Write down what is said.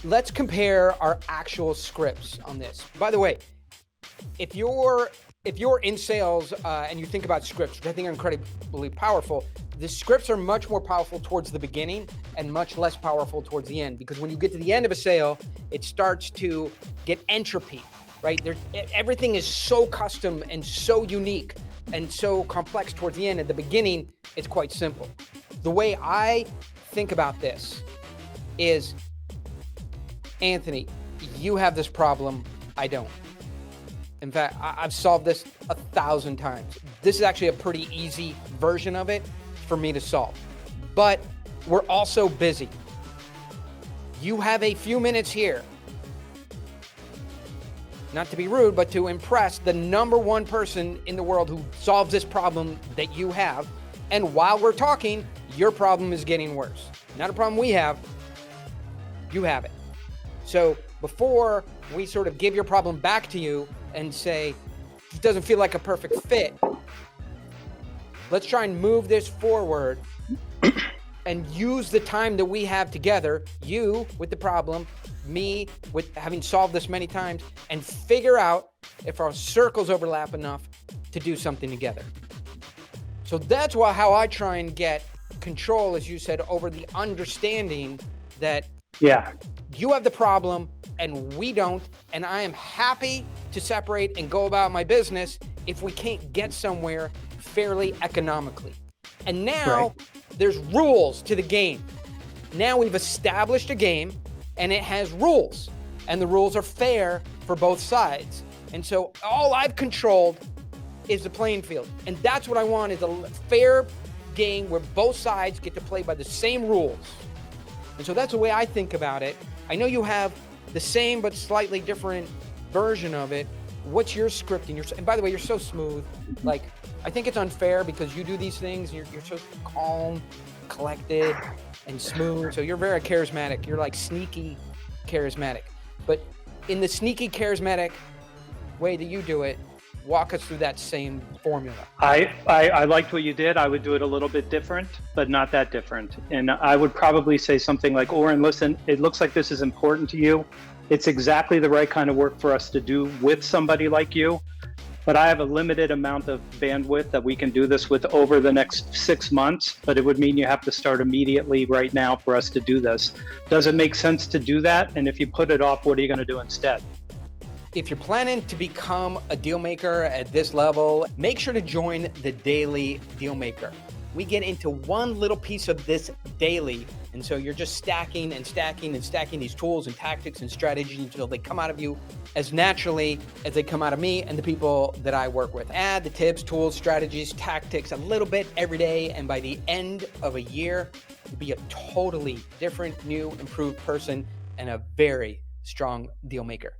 let's compare our actual scripts on this. By the way, if you're in sales and you think about scripts, which I think are incredibly powerful, the scripts are much more powerful towards the beginning and much less powerful towards the end, because when you get to the end of a sale, it starts to get entropy, right? Everything is so custom and so unique and so complex towards the end. At the beginning, it's quite simple. The way I think about this is, Anthony, you have this problem, I don't. In fact, I've solved this 1,000 times. This is actually a pretty easy version of it for me to solve. But we're also busy. You have a few minutes here, not to be rude, but to impress the #1 person in the world who solves this problem that you have. And while we're talking, your problem is getting worse. Not a problem we have, you have it. So before we sort of give your problem back to you and say, it doesn't feel like a perfect fit, let's try and move this forward and use the time that we have together, you with the problem, me with having solved this many times, and figure out if our circles overlap enough to do something together. So that's how I try and get control, as you said, over the understanding that you have the problem and we don't, and I am happy to separate and go about my business if we can't get somewhere fairly economically. And now there's rules to the game. Now we've established a game and it has rules, and the rules are fair for both sides. And so all I've controlled is the playing field. And that's what I want, is a fair game where both sides get to play by the same rules. And so that's the way I think about it. I know you have the same but slightly different version of it. What's your scripting? And by the way, you're so smooth. Like, I think it's unfair because you do these things. You're so calm, collected, and smooth. So you're very charismatic. You're like sneaky charismatic. But in the sneaky charismatic way that you do it, walk us through that same formula. I liked what you did. I would do it a little bit different, but not that different. And I would probably say something like, Oren, listen, it looks like this is important to you. It's exactly the right kind of work for us to do with somebody like you. But I have a limited amount of bandwidth that we can do this with over the next 6 months, but it would mean you have to start immediately right now for us to do this. Does it make sense to do that? And if you put it off, what are you going to do instead? If you're planning to become a deal maker at this level, make sure to join the Daily Dealmaker. We get into one little piece of this daily, and so you're just stacking and stacking and stacking these tools and tactics and strategies until they come out of you as naturally as they come out of me and the people that I work with. Add the tips, tools, strategies, tactics a little bit every day, and by the end of a year, you'll be a totally different, new, improved person and a very strong deal maker.